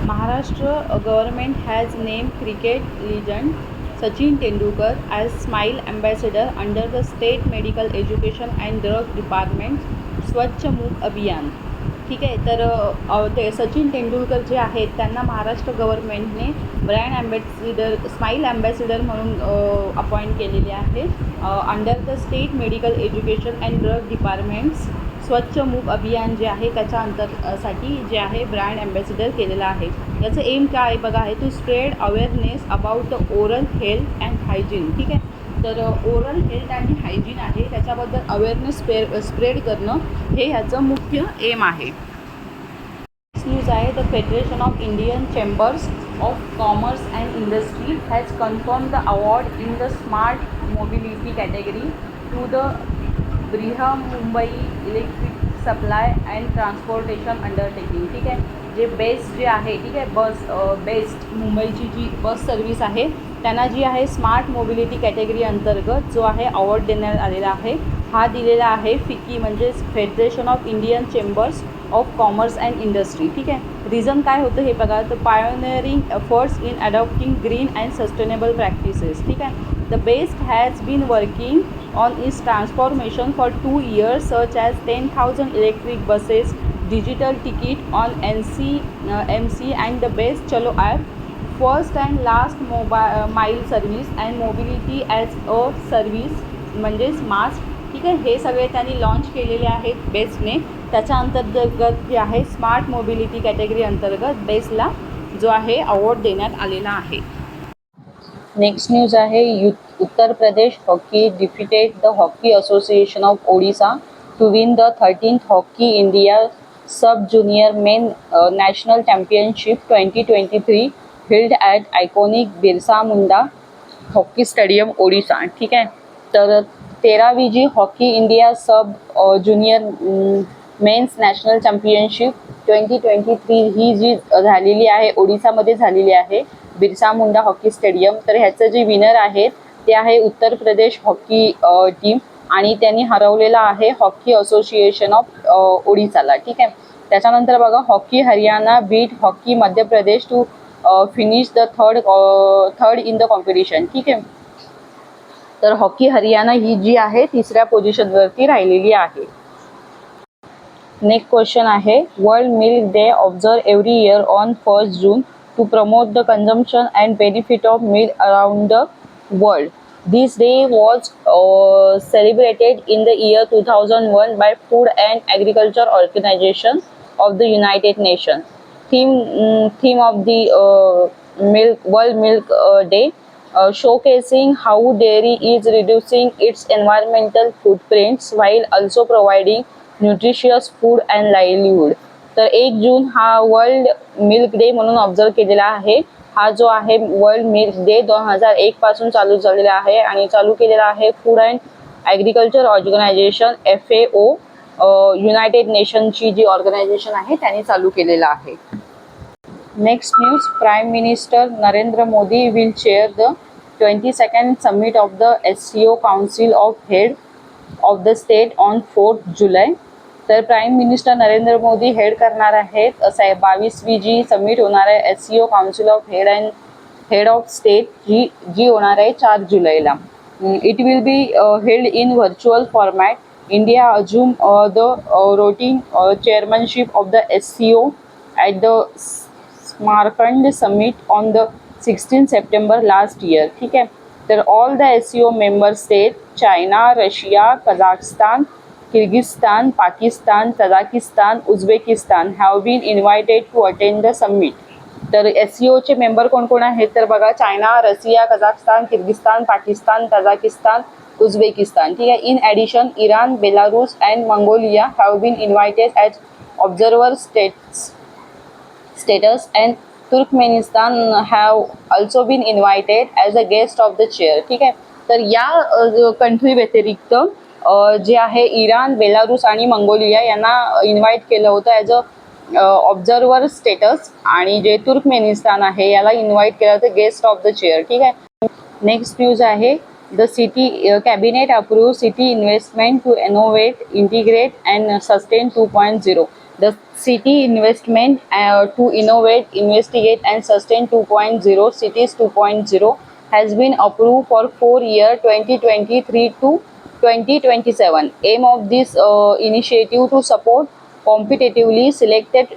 Maharashtra government has name cricket legend Sachin Tendulkar as Smile Ambassador under the State Medical Education and Drug Department स्वच्छ मूक अभियान. ठीक आहे. तर ते सचिन तेंडुलकर जे आहेत त्यांना महाराष्ट्र गव्हर्नमेंटने ब्रँड ॲम्बॅसिडर स्माईल ॲम्बॅसिडर म्हणून अपॉइंट केलेले आहे under the state medical education and drug departments स्वच्छ मूक अभियान जे आहे त्याच्या साठी जे आहे ब्रँड ॲम्बॅसिडर केलेलं आहे. याचं एम काय आहे बघा आहे to spread awareness about the oral health and hygiene. ठीक आहे. तर ओरल हेल्थ आणि हायजीन आहे त्याच्याबद्दल अवेअरनेस स्प्रेड करणं हे ह्याचं मुख्य एम आहे. नेक्स्ट न्यूज आहे the federation of Indian chambers of commerce and industry has confirm the award in the smart mobility category to the Brihanmumbai electric supply and transportation undertaking. ठीक आहे. जे बेस्ट जे आहे ठीक आहे बेस्ट मुंबईची जी बस सर्व्हिस आहे त्यांना जी आहे स्मार्ट मोबिलिटी कॅटेगरी अंतर्गत जो आहे अवॉर्ड देण्यात आलेला आहे. हा दिलेला आहे फिकी म्हणजे federation of Indian chambers of commerce and industry. ठीक आहे. रिझन काय होतं हे बघा तर pioneering efforts in adopting green and sustainable practices. ठीक आहे. The BEST has been working on its transformation for 2 years such as 10,000 electric buses, digital ticket on MC and the best Chalo app, first and last mile service and mobility as a service म्हणजे smart. ठीक आहे. हे सगळे त्यांनी launch केलेले आहेत बेस्टने. त्याच्या अंतर्गत जे आहे स्मार्ट मोबिलिटी कॅटेगरी अंतर्गत बेस्टला जो आहे अवॉर्ड देण्यात आलेला आहे. नेक्स्ट न्यूज आहे Uttar Pradesh hockey defeated the hockey association of Odisha to win the 13th hockey India sub junior men national championship 2023 held at iconic Birsa Munda hockey stadium Odisha. ठीक आहे. तर 13वी जी hockey India sub junior men's national championship 2023 ही जी झालेली आहे ओडिसामध्ये झालेली आहे बिरसा मुंडा हॉकी स्टेडियम. तर ह्याचं जे विनर आहेत ते आहे उत्तर प्रदेश हॉकी टीम आणि त्यांनी हरवलेला आहे हॉकी असोसिएशन ऑफ ओडिसाला. ठीक आहे. त्याच्यानंतर बघा hockey Haryana beat hockey Madhya Pradesh to finish the third in the competition. ठीक आहे. तर हॉकी हरियाणा ही जी आहे तिसऱ्या पोझिशनवरती राहिलेली आहे. नेक्स्ट क्वेश्चन आहे world milk day observe every year on 1st June to promote the consumption and benefit of milk around the world. This day was celebrated in the year 2001 by Food and Agriculture Organization of the United Nations. Theme of the World Milk Day showcasing how dairy is reducing its environmental footprints while also providing nutritious food and livelihood. तर 1 जून हा world milk day म्हणून observe केलेला आहे. हा जो आहे world milk day 2001 पासून चालू झालेला आहे आणि चालू केलेला आहे food and agriculture organisation FAO united नेशनची जी ऑर्गनायझेशन आहे त्यांनी चालू केलेला आहे. Next news prime minister Narendra Modi will chair the 22nd summit of the SCO council of head of the state on 4th July. तर prime minister Narendra Modi head करणार आहेत 22वी जी समिट होणार आहे SCO council of head of state जी होणार आहे 4 जुलैला. It will be held in virtual format. India assume the rotating chairmanship of the SCO at the Samarkand summit on the 16 September last year. ठीक आहे. तर all the SCO member state China Russia Kazakhstan Kyrgyzstan, Pakistan, Tajikistan, Uzbekistan have been invited to attend the summit. तर SCOचे member कोण कोण आहेत तर बघा China Russia Kazakhstan Kyrgyzstan Pakistan Tajikistan Uzbekistan. ठीक आहे. In addition Iran Belarus and Mongolia have been invited as observer status and Turkmenistan have also been invited as a guest of the chair. ठीक आहे. तर या कंट्री व्यतिरिक्त जे आहे Iran Belarus आणि मंगोलिया यांना इन्व्हाइट केलं होतं ॲज अ ऑब्झर्वर स्टेटस आणि जे तुर्कमेनिस्तान आहे याला इन्व्हाइट केलं होतं गेस्ट ऑफ द चेअर. ठीक आहे. नेक्स्ट न्यूज आहे the city cabinet approve city investment to innovate integrate and sustain 2.0. The city investment to innovate investigate and sustain 2.0 cities 2.0 has been approved for 4 year 2023 to 2027. Aim of this initiative to support competitively selected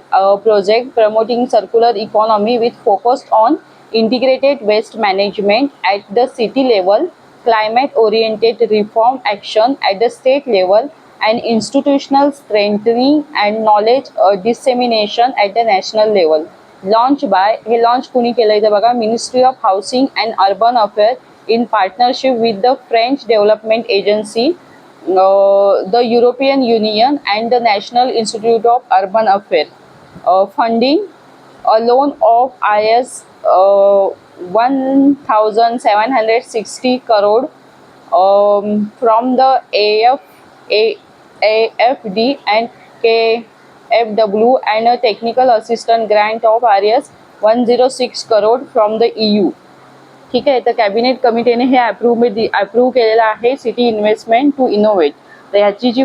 project promoting circular economy with focus on integrated waste management at the city level, climate oriented reform action at the state level, and institutional strengthening and knowledge dissemination at the national level. Launch by हे launch कुणी केलं इथं बघा ministry of housing and urban affair in partnership with the French development agency, the European union and the national institute of urban affair. Funding a loan of IS 1760 crore from the AFD and KFW and a technical assistant grant of IS 106 crore from the EU. ठीक आहे. तर cabinet कमिटीने हे approve केलेलं आहे city investment to innovate. तर ह्याची जी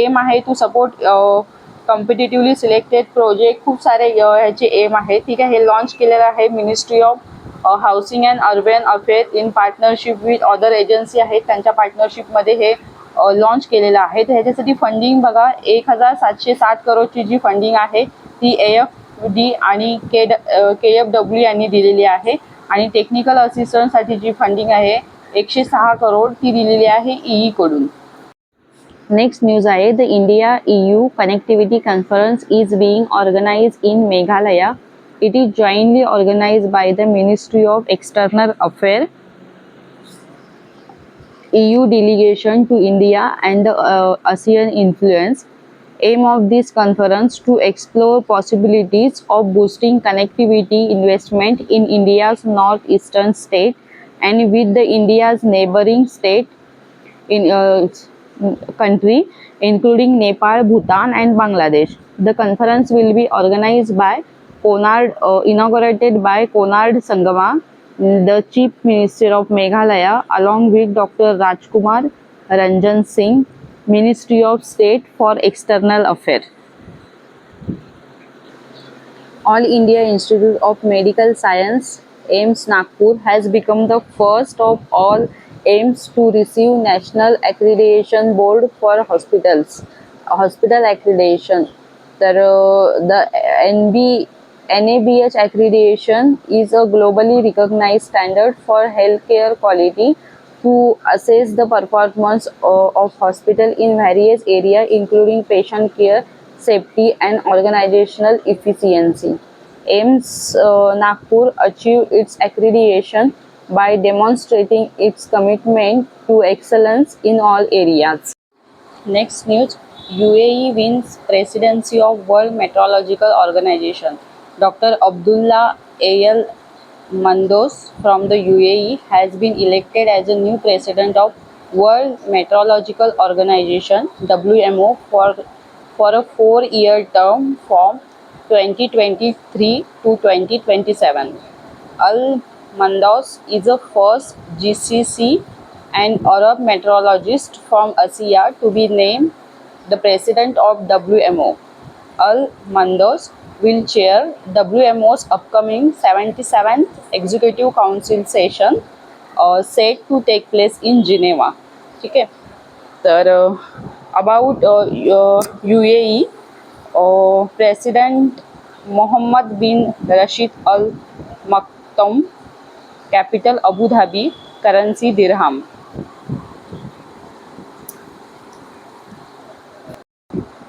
एम आहे to support competitively selected project, खूप सारे ह्याचे एम आहे. ठीक आहे. हे लॉन्च केलेलं आहे ministry of housing and urban affair in partnership with other agency आहेत, त्यांच्या पार्टनरशिपमध्ये हे लॉन्च केलेलं आहे. तर ह्याच्यासाठी फंडिंग बघा 1760 करोडची जी फंडिंग आहे ती AFD आणि KFW यांनी दिलेली आहे आणि टेक्निकल असिस्टंटसाठी जी फंडिंग आहे 106 करोड ती दिलेली आहे EE कडून. नेक्स्ट न्यूज आहे the India EU connectivity conference is being organised in Meghalaya. It is jointly organised by the ministry of external affair, EU delegation to India and the ASEAN influence. Aim of this conference to explore possibilities of boosting connectivity investment in India's northeastern state and with the India's neighboring state in country including Nepal, Bhutan and Bangladesh. The conference will be organized by inaugurated by Konark Sangma, the Chief Minister of Meghalaya, along with Dr. Rajkumar Ranjan Singh, Ministry of State for External Affairs. All India Institute of Medical Science, AIIMS Nagpur, has become the first of all AIIMS to receive National Accreditation Board for Hospitals, hospital accreditation. The NABH accreditation is a globally recognized standard for healthcare quality to assess the performance of hospital in various areas including patient care, safety and organizational efficiency. AIIMS Nagpur achieved its accreditation by demonstrating its commitment to excellence in all areas. Next news, UAE wins presidency of World Meteorological Organization. Dr. Abdullah Al Mandos from the UAE has been elected as the new president of World Meteorological Organization WMO for a 4-year term from 2023 to 2027. Al Mandos is the first GCC and Arab meteorologist from Asia to be named the president of WMO. Al Mandos will chair WMO's upcoming 77th Executive Council session set to take place in Geneva. ठीक आहे. तर about UAE, president Mohammed bin Rashid Al Maktoum, capital Abu Dhabi, currency dirham.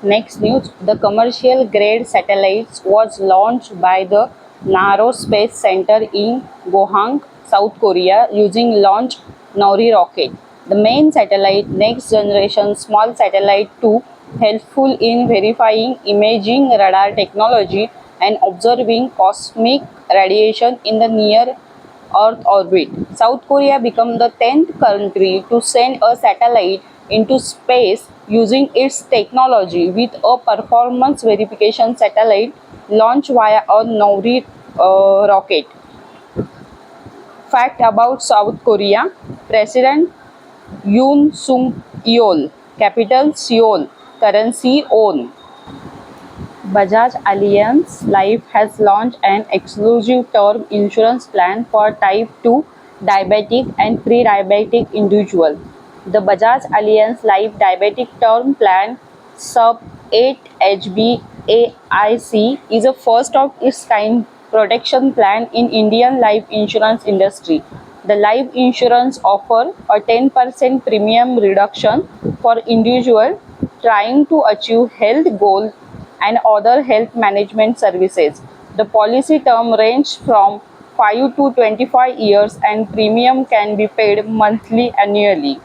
Next news, the commercial grade satellites was launched by the Naro Space Center in Gohang, South Korea using Launch Nauri rocket. The main satellite, next generation small satellite 2, helpful in verifying imaging radar technology and observing cosmic radiation in the near Earth orbit. South Korea became the 10th country to send a satellite into space using its technology with a performance verification satellite launched via a Nauri rocket. Fact about South Korea, President Yoon Suk Yeol, capital Seoul, currency won. Bajaj Allianz Life has launched an exclusive term insurance plan for type 2 diabetic and pre-diabetic individual. The Bajaj Allianz Life Diabetic Term Plan sub 8 HBAIC is a first of its kind protection plan in Indian life insurance industry. The life insurance offer a 10% premium reduction for individual trying to achieve health goals and other health management services. The policy term ranges from 5 to 25 years and premium can be paid monthly annually.